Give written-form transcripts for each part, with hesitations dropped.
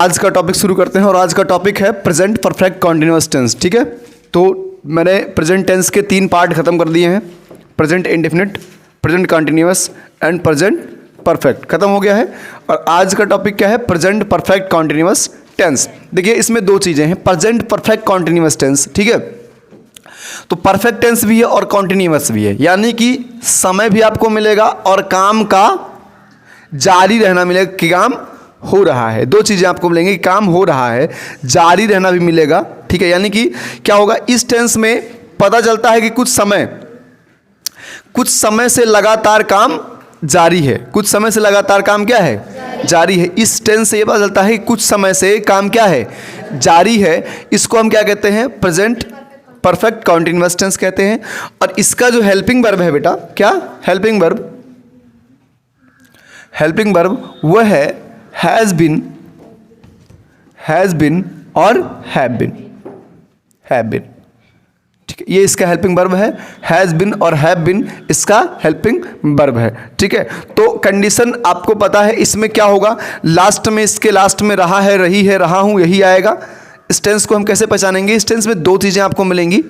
आज का टॉपिक शुरू करते हैं और आज का टॉपिक है प्रेजेंट परफेक्ट कॉन्टिन्यूअस टेंस। ठीक है, तो मैंने प्रेजेंट टेंस के 3 पार्ट खत्म कर दिए हैं, present indefinite, present continuous and present perfect खत्म हो गया है। और आज का टॉपिक क्या है? Present perfect continuous tense. देखिए इसमें 2 चीज़ें हैं, प्रेजेंट परफेक्ट कॉन्टिन्यूअस टेंस। ठीक है, तो परफेक्ट टेंस भी है और कॉन्टिन्यूअस भी है, यानी कि समय भी आपको मिलेगा और काम का जारी रहना मिलेगा कि काम हो रहा है। 2 चीज़ें आपको मिलेंगी कि काम हो रहा है, जारी रहना भी मिलेगा। ठीक है, यानी कि क्या होगा, इस टेंस में पता चलता है कि कुछ समय से लगातार काम जारी है। कुछ समय से लगातार काम क्या है? जारी है। इस टेंस से ये पता चलता है कि कुछ समय से काम क्या है? जारी है। इसको हम क्या कहते हैं? प्रेजेंट परफेक्ट कॉन्टिन्यूअस टेंस कहते हैं। और इसका जो हेल्पिंग वर्ब है बेटा, क्या हेल्पिंग वर्ब? हेल्पिंग वर्ब वह है हैज़ बिन और हैव बिन। ठीक है, ये इसका हेल्पिंग वर्ब है, हैज़ बिन और हैव बिन इसका हेल्पिंग वर्ब है। ठीक है, तो कंडीशन आपको पता है, इसमें क्या होगा, लास्ट में, इसके लास्ट में रहा है, रही है, रहा हूं, यही आएगा। इस टेंस को हम कैसे पहचानेंगे? इस टेंस में 2 चीज़ें आपको मिलेंगी,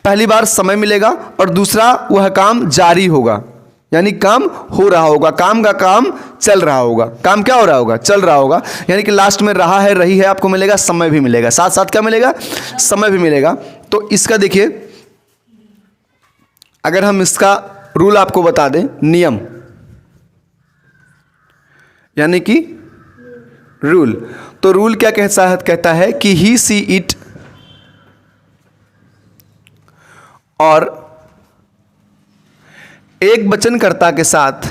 पहली बार समय मिलेगा और दूसरा वह काम जारी होगा, यानी काम हो रहा होगा, काम का काम चल रहा होगा। काम क्या हो रहा होगा? चल रहा होगा। यानी कि लास्ट में रहा है, रही है आपको मिलेगा, समय भी मिलेगा, साथ साथ क्या मिलेगा? समय भी मिलेगा। तो इसका देखिए, अगर हम इसका रूल आपको बता दें, नियम यानी कि रूल, तो रूल क्या कहता है कि ही सी इट और एक वचनकर्ता के साथ,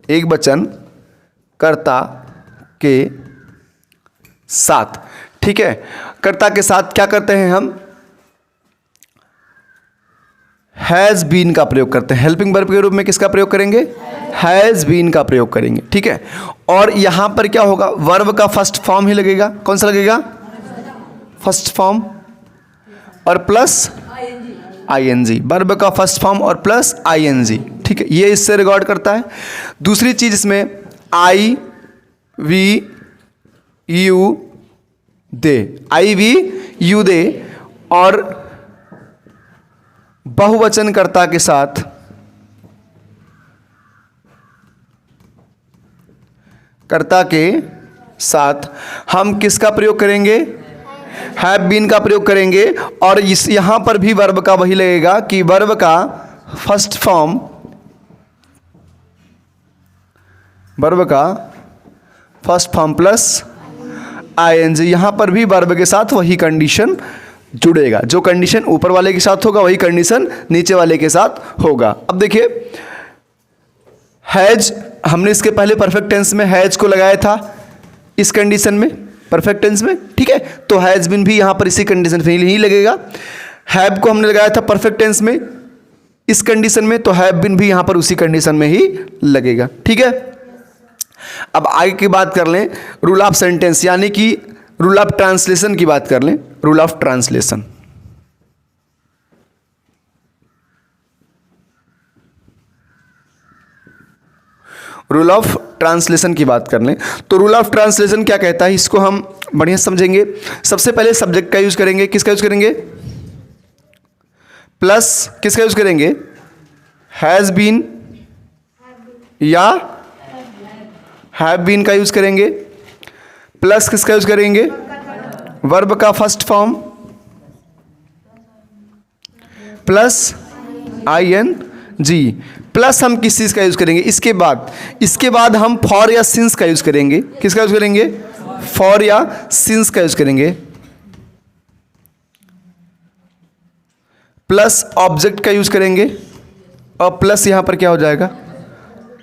एक वचनकर्ता के साथ, ठीक है, कर्ता के साथ क्या करते हैं हम? हैज़ बीन का प्रयोग करते हैं। हेल्पिंग वर्ब के रूप में किसका प्रयोग करेंगे? हैज़ बीन का प्रयोग करेंगे। ठीक है, और यहां पर क्या होगा, वर्ब का फर्स्ट फॉर्म ही लगेगा। कौन सा लगेगा? फर्स्ट फॉर्म और प्लस आईएनजी, वर्ब का फर्स्ट फॉर्म और प्लस आईएनजी। ठीक है, ये इससे रिकॉर्ड करता है। दूसरी चीज इसमें I we you they, I we you they, और बहुवचनकर्ता के साथ हम किसका प्रयोग करेंगे? हैव बीन का प्रयोग करेंगे। और इस यहां पर भी वर्ब का वही लगेगा कि वर्ब का फर्स्ट फॉर्म, प्लस आईएनजी, यहां पर भी वर्ब के साथ वही कंडीशन जुड़ेगा। जो कंडीशन ऊपर वाले के साथ होगा वही कंडीशन नीचे वाले के साथ होगा। अब देखिए, हैज, हमने इसके पहले परफेक्ट टेंस में हैज को लगाया था इस कंडीशन में, परफेक्ट टेंस में। ठीक है, तो हैज बिन भी यहां पर इसी कंडीशन में ही लगेगा। हैव को हमने लगाया था परफेक्ट टेंस में इस कंडीशन में, तो हैव बिन भी यहां पर उसी कंडीशन में ही लगेगा। ठीक है, अब आगे की बात कर लें, रूल ऑफ सेंटेंस यानी कि रूल ऑफ ट्रांसलेशन की बात कर लें। Rule of translation, rule of translation की बात कर लें तो रूल ऑफ ट्रांसलेशन क्या कहता है, इसको हम बढ़िया समझेंगे। सबसे पहले सब्जेक्ट का यूज करेंगे। किसका यूज करेंगे? प्लस किसका यूज करेंगे? हैज बीन या हैव बीन का यूज करेंगे। प्लस किसका यूज करेंगे? वर्ब का first form plus ING. Plus हम किस चीज का यूज करेंगे? इसके बाद हम फॉर या सिंस का यूज करेंगे। किसका यूज करेंगे? फॉर या सिंस का यूज करेंगे। प्लस ऑब्जेक्ट का यूज करेंगे और प्लस यहां पर क्या हो जाएगा?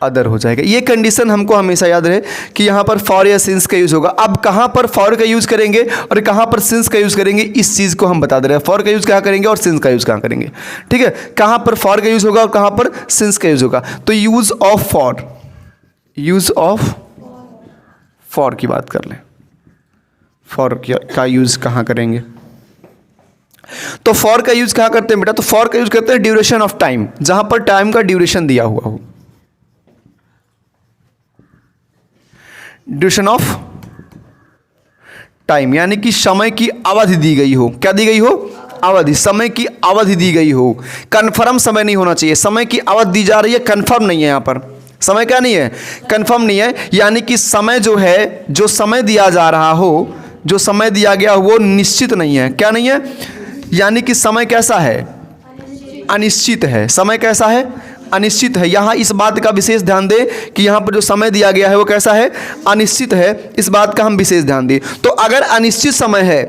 अदर हो जाएगा। ये कंडीशन हमको हमेशा याद रहे कि यहाँ पर फॉर या सिंस का यूज होगा। अब कहाँ पर फॉर का यूज करेंगे और कहाँ पर सिंस का यूज करेंगे, इस चीज को हम बता दे रहे हैं। फॉर का यूज कहाँ करेंगे और सिंस का यूज कहाँ करेंगे। ठीक है, कहाँ पर फॉर का यूज होगा और कहाँ पर सिंस का यूज होगा। तो यूज ऑफ फॉर की बात कर लें। फॉर का यूज कहाँ करेंगे? तो फॉर का यूज कहाँ करते हैं बेटा? तो फॉर का यूज करते हैं ड्यूरेशन ऑफ टाइम, जहां पर टाइम का ड्यूरेशन दिया हुआ हो। ड्यूरेशन ऑफ टाइम, यानी कि समय की अवधि दी गई हो। क्या दी गई हो? अवधि, समय की अवधि दी गई हो। कन्फर्म समय नहीं होना चाहिए, समय की अवधि दी जा रही है, कन्फर्म नहीं है। यहाँ पर समय क्या नहीं है? कन्फर्म नहीं है, यानी कि समय जो है, जो समय दिया जा रहा हो, जो समय दिया गया हो वो निश्चित नहीं है। क्या नहीं है? यानी कि समय कैसा है? अनिश्चित है। समय कैसा है? अनिश्चित है। यहाँ इस बात का विशेष ध्यान दें कि यहाँ पर जो समय दिया गया है वो कैसा है? अनिश्चित है। इस बात का हम विशेष ध्यान दें। तो अगर अनिश्चित समय है,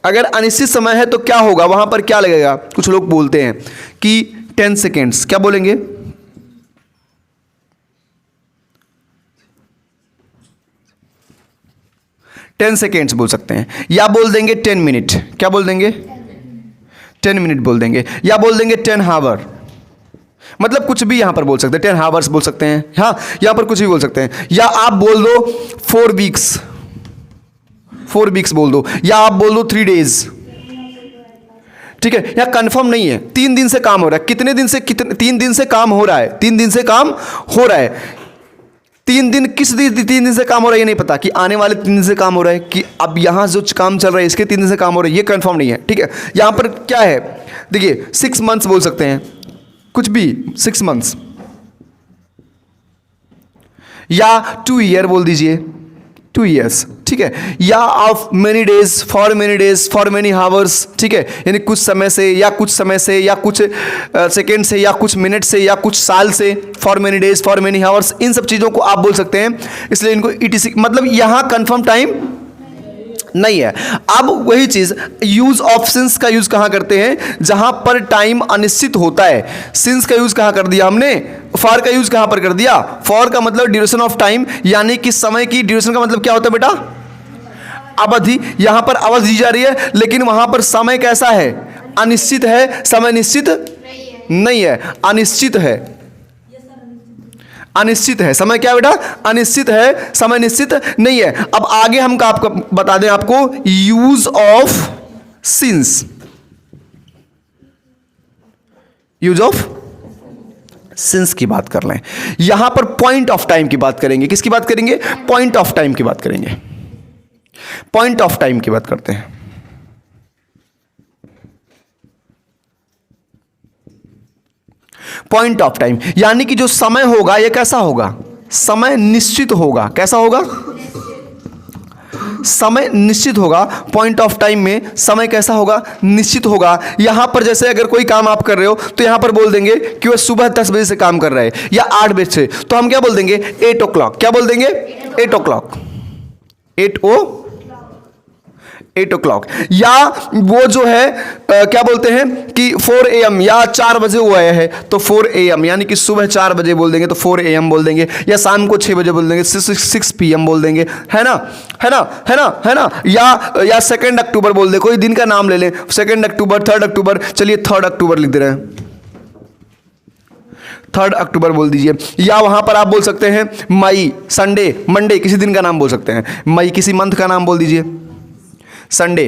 अगर अनिश्चित समय है तो क्या होगा? वहाँ पर क्या लगेगा? कुछ लोग बोलते हैं कि 10 सेकेंड्स। क्या बोलेंगे? 10 सेकेंड्स बोल सकते हैं, या बोल देंगे 10 मिनट। क्या बोल देंगे? 10 मिनट बोल देंगे, या बोल देंगे 10 हावर। मतलब कुछ भी यहाँ पर बोल सकते हैं, 10 हावर्स बोल सकते हैं। हाँ, यहाँ पर कुछ भी बोल सकते हैं। या आप बोल दो 4 वीक्स, 4 वीक्स बोल दो, या आप बोल दो 3 डेज। ठीक है, यहाँ कंफर्म नहीं है। 3 दिन से काम हो रहा है। कितने दिन से? 3 दिन से काम हो रहा है। 3 दिन से काम हो रहा है। 3 दिन किस दिन? 3 दिन से काम हो रहा है ये नहीं पता कि आने वाले 3 दिन से काम हो रहा है, कि अब यहाँ जो काम चल रहा है इसके 3 दिन से काम हो रहा है, ये कंफर्म नहीं है। ठीक है, यहाँ पर क्या है? देखिए 6 मंथ्स बोल सकते हैं, कुछ भी 6 मंथ्स, या 2 ईयर बोल दीजिए, 2 ईयर्स। ठीक है, या of many days, for many days, for many hours. ठीक है, यानी कुछ समय से, या कुछ समय से, या कुछ सेकेंड से, या कुछ मिनट से, या कुछ साल से। For many days, for many hours, इन सब चीज़ों को आप बोल सकते हैं। इसलिए इनको ETC, मतलब यहाँ कंफर्म टाइम नहीं है। अब वही चीज यूज ऑफ सिंस का यूज कहां करते हैं? जहां पर टाइम अनिश्चित होता है। सिंस का यूज कहां कर दिया हमने? फॉर का यूज कहां पर कर दिया? फॉर का मतलब ड्यूरेशन ऑफ टाइम, यानी कि समय की ड्यूरेशन का मतलब क्या होता है बेटा? अवधि। यहां पर अवधि दी जा रही है, लेकिन वहां पर समय कैसा है? अनिश्चित है। समय निश्चित नहीं है, अनिश्चित है। अनिश्चित है समय। क्या बेटा? अनिश्चित है, समय निश्चित नहीं है। अब आगे हम आपको बता दें, आपको use of since, use of since की बात कर लें। यहां पर पॉइंट ऑफ टाइम की बात करेंगे। किसकी बात करेंगे? पॉइंट ऑफ टाइम की बात करेंगे। पॉइंट ऑफ टाइम की बात करते हैं। पॉइंट ऑफ टाइम, यानी कि जो समय होगा ये कैसा होगा? समय निश्चित होगा। कैसा होगा? समय निश्चित होगा। पॉइंट ऑफ टाइम में समय कैसा होगा? निश्चित होगा। यहां पर जैसे अगर कोई काम आप कर रहे हो तो यहां पर बोल देंगे कि वह सुबह 10 बजे से काम कर रहा है या 8 बजे से, तो हम क्या बोल देंगे? 8 o'clock। क्या बोल देंगे? 8 o'clock। 8 o'clock। या वो जो है क्या बोलते हैं कि 4 AM, या 4 बजे वो आया है तो 4 AM, यानी कि सुबह 4 बजे बोल देंगे तो 4 AM बोल देंगे, या शाम को 6 बजे बोल देंगे 6 PM बोल देंगे। है ना? है ना? है ना? है ना? या 2 अक्टूबर बोल दे, कोई दिन का नाम ले लें, 2 अक्टूबर, 3 अक्टूबर। चलिए 3 अक्टूबर लिख दे रहे हैं, 3 अक्टूबर बोल दीजिए। या वहां पर आप बोल सकते हैं मई, संडे, मंडे, किसी दिन का नाम बोल सकते हैं। मई किसी मंथ का नाम बोल दीजिए, संडे।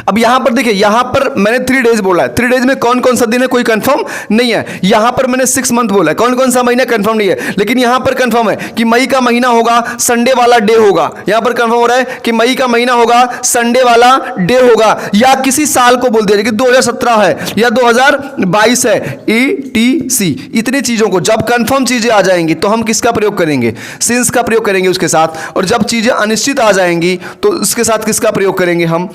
अब यहां पर देखिए, यहां पर मैंने 3 डेज बोला है। 3 डेज में कौन कौन सा दिन है कोई कंफर्म नहीं है। यहां पर मैंने 6 मंथ बोला है, कौन कौन सा महीना कंफर्म नहीं है। लेकिन यहां पर कंफर्म है कि मई का महीना होगा, संडे वाला डे होगा। यहां पर कंफर्म हो रहा है कि मई का महीना होगा, संडे वाला डे होगा। या किसी साल को बोल दिया कि 2017 है या 2022 है, ETC। इतनी चीजों को जब कंफर्म चीजें आ जाएंगी तो हम किसका प्रयोग करेंगे? सिंस का प्रयोग करेंगे उसके साथ। और जब चीजें अनिश्चित आ जाएंगी तो उसके साथ किसका प्रयोग करेंगे? हम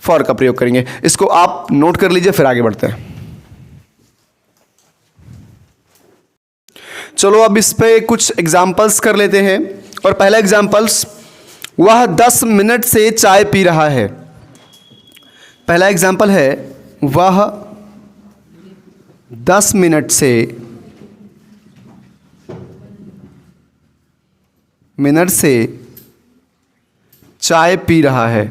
फॉर का प्रयोग करेंगे। इसको आप नोट कर लीजिए, फिर आगे बढ़ते हैं। चलो अब इस पे कुछ एग्जाम्पल्स कर लेते हैं। और पहला एग्जाम्पल्स, वह 10 मिनट से चाय पी रहा है। पहला एग्जाम्पल है, वह 10 मिनट से चाय पी रहा है।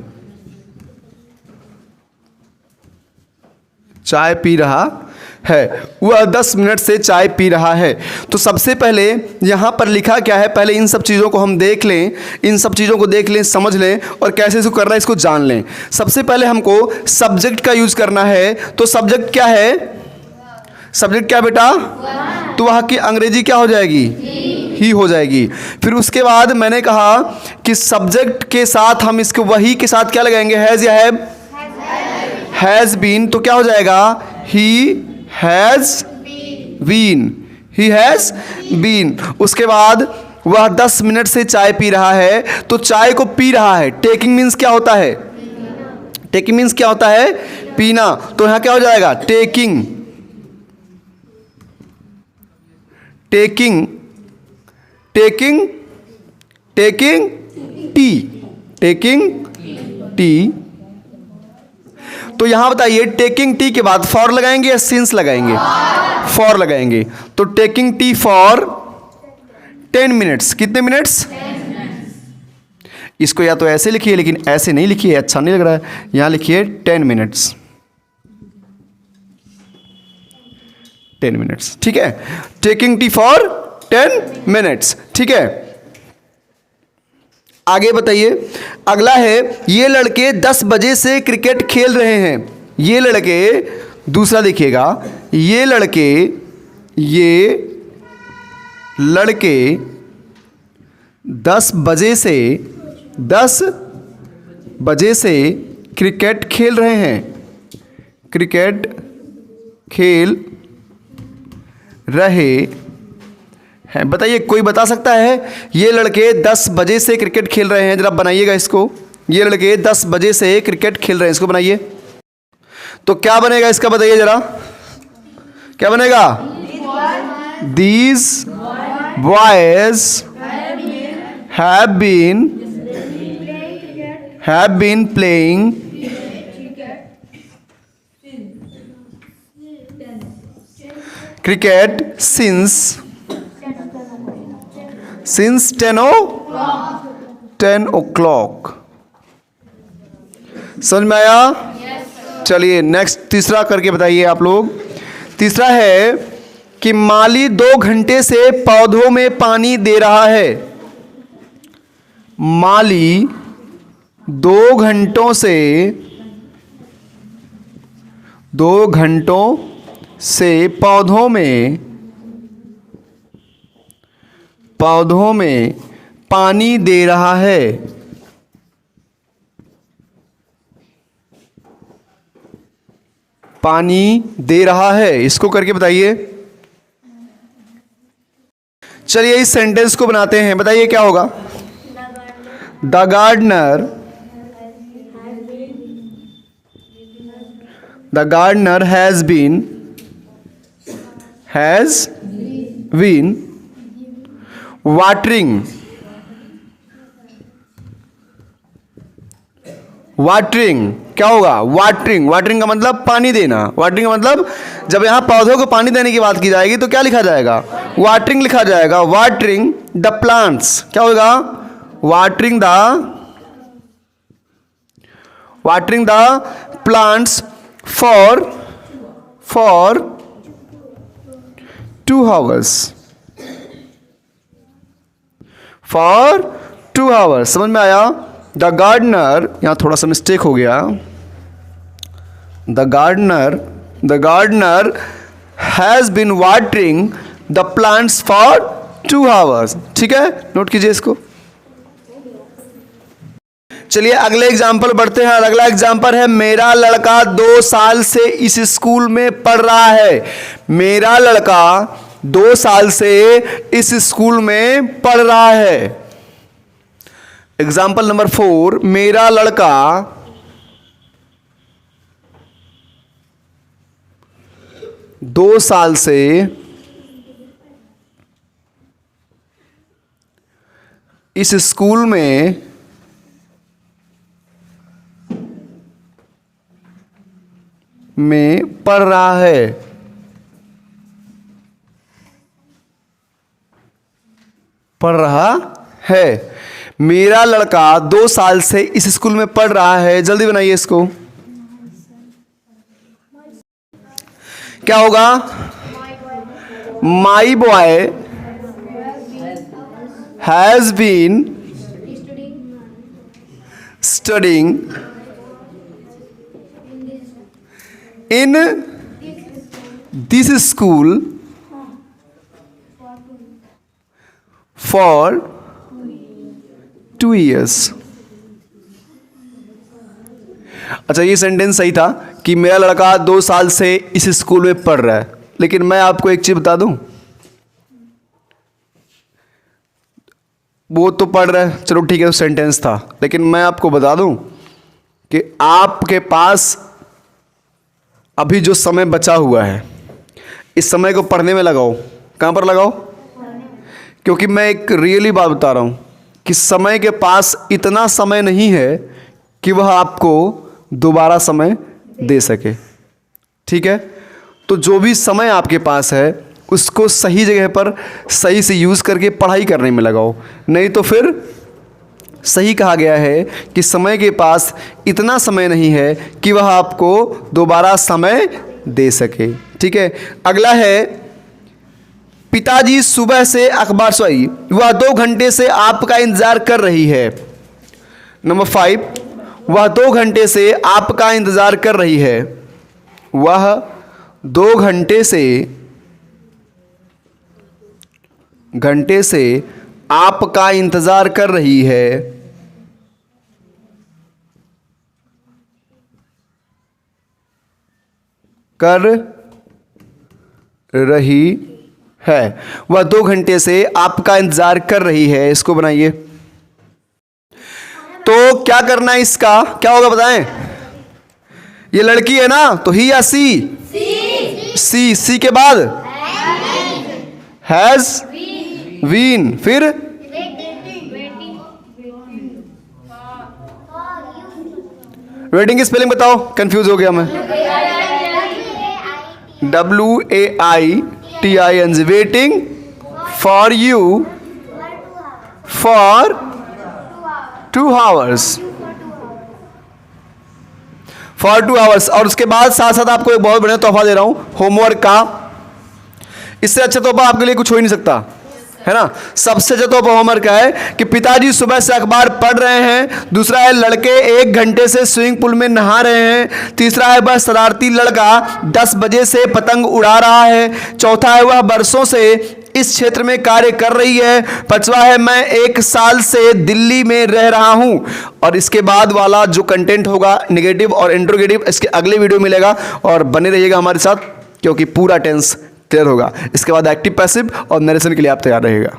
चाय पी रहा है, वह 10 मिनट से चाय पी रहा है। तो सबसे पहले यहाँ पर लिखा क्या है? पहले इन सब चीज़ों को हम देख लें, इन सब चीज़ों को देख लें, समझ लें और कैसे इसको करना है इसको जान लें। सबसे पहले हमको सब्जेक्ट का यूज़ करना है। तो सब्जेक्ट क्या है? सब्जेक्ट क्या बेटा? तो वहाँ की अंग्रेजी क्या हो जाएगी? ही हो जाएगी। फिर उसके बाद मैंने कहा कि सब्जेक्ट के साथ हम इसको वही के साथ क्या लगाएंगे, हैज़ या हैव, हैज़ बीन, तो क्या हो जाएगा, he has been, he has been. उसके बाद वह 10 मिनट से चाय पी रहा है, तो चाय को पी रहा है, टेकिंग मीन्स क्या होता है, टेकिंग मीन्स क्या होता है, पीना, तो यहां क्या हो जाएगा, taking, taking, taking, taking tea, taking tea. तो यहां बताइए टेकिंग टी के बाद फॉर लगाएंगे या सिंस लगाएंगे, फॉर लगाएंगे, तो टेकिंग टी फॉर 10 मिनट्स, कितने मिनट्स, इसको या तो ऐसे लिखिए, लेकिन ऐसे नहीं लिखिए, अच्छा नहीं लग रहा है, यहां लिखिए 10 मिनट्स, 10 मिनट्स, ठीक है, टेकिंग टी फॉर 10 मिनट्स, ठीक है। आगे बताइए, अगला है, ये लड़के 10 बजे से क्रिकेट खेल रहे हैं, ये लड़के, दूसरा देखिएगा, ये लड़के 10 बजे से क्रिकेट खेल रहे हैं, क्रिकेट खेल रहे हैं। बताइए कोई बता सकता है, ये लड़के 10 बजे से क्रिकेट खेल रहे हैं, जरा बनाइएगा इसको, ये लड़के 10 बजे से क्रिकेट खेल रहे हैं, इसको बनाइए, तो क्या बनेगा इसका, बताइए जरा, क्या बनेगा, These boys have been playing cricket since 10 o'clock। समझ में आया? चलिए नेक्स्ट तीसरा करके बताइए आप लोग। तीसरा है कि माली 2 घंटे से पौधों में पानी दे रहा है, माली 2 घंटों से पौधों में पानी दे रहा है, पानी दे रहा है, इसको करके बताइए। चलिए इस सेंटेंस को बनाते हैं, बताइए क्या होगा। The gardener has been watering क्या होगा, वाटरिंग का मतलब पानी देना, वाटरिंग का मतलब जब यहां पौधों को पानी देने की बात की जाएगी तो क्या लिखा जाएगा, वाटरिंग लिखा जाएगा। वाटरिंग द प्लांट्स क्या होगा, watering the plants for 2 hours, for 2 hours। समझ में आया। द गार्डनर, यहां थोड़ा सा मिस्टेक हो गया, the gardener has been watering the plants for 2 hours। ठीक है, नोट कीजिए इसको। चलिए अगले एग्जाम्पल बढ़ते हैं। अगला एग्जाम्पल है, मेरा लड़का 2 साल से इस स्कूल में पढ़ रहा है, मेरा लड़का 2 साल से इस स्कूल में पढ़ रहा है। एग्जाम्पल नंबर 4, मेरा लड़का 2 साल से इस स्कूल में पढ़ रहा है, मेरा लड़का 2 साल से इस स्कूल में पढ़ रहा है। जल्दी बनाइए इसको, क्या होगा, my boy has been studying in this school for 2 years। अच्छा, ये सेंटेंस सही था कि मेरा लड़का 2 साल से इस स्कूल में पढ़ रहा है, लेकिन मैं आपको एक चीज बता दूं, वो तो पढ़ रहा है, चलो ठीक है, सेंटेंस था, लेकिन मैं आपको बता दूं कि आपके पास अभी जो समय बचा हुआ है, इस समय को पढ़ने में लगाओ। कहाँ पर लगाओ? क्योंकि मैं एक रियली बात बता रहा हूं कि समय के पास इतना समय नहीं है कि वह आपको दोबारा समय दे सके। ठीक है, तो जो भी समय आपके पास है उसको सही जगह पर सही से यूज़ करके पढ़ाई करने में लगाओ। नहीं तो फिर सही कहा गया है कि समय के पास इतना समय नहीं है कि वह आपको दोबारा समय दे सके। ठीक है, अगला है, पिताजी सुबह से अखबार वह 2 घंटे से आपका इंतजार कर रही है। नंबर 5, वह 2 घंटे से आपका इंतजार कर रही है। वह 2 घंटे से आपका इंतजार कर रही है। वह 2 घंटे से आपका इंतजार कर रही है। इसको बनाइए। तो क्या करना है, इसका क्या होगा बताएं? ये लड़की है ना, तो ही या सी? सी के बाद हैज बीन, फिर वेटिंग की स्पेलिंग बताओ, कंफ्यूज हो गया मैं। WAITING, waiting for you for 2 hours, for 2 hours। और उसके बाद साथ साथ आपको एक बहुत बढ़िया तोहफा दे रहा हूं, होमवर्क का। इससे अच्छा तोहफा आपके लिए कुछ हो ही नहीं सकता, है ना। सबसे अच्छा तोहफा होमवर्क का है कि पिताजी सुबह से अखबार पढ़ रहे हैं। दूसरा है, लड़के 1 घंटे से स्विमिंग पूल में नहा रहे हैं। तीसरा है, वह शरारती लड़का 10 बजे से पतंग उड़ा रहा है। चौथा है, वह बरसों से इस क्षेत्र में कार्य कर रही है। 5वां है, मैं 1 साल से दिल्ली में रह रहा हूं। और इसके बाद वाला जो कंटेंट होगा नेगेटिव और इंट्रोगेटिव, इसके अगले वीडियो मिलेगा, और बने रहिएगा हमारे साथ, क्योंकि पूरा टेंस क्लियर होगा। इसके बाद एक्टिव पैसिव और नरेशन के लिए आप तैयार रहिएगा।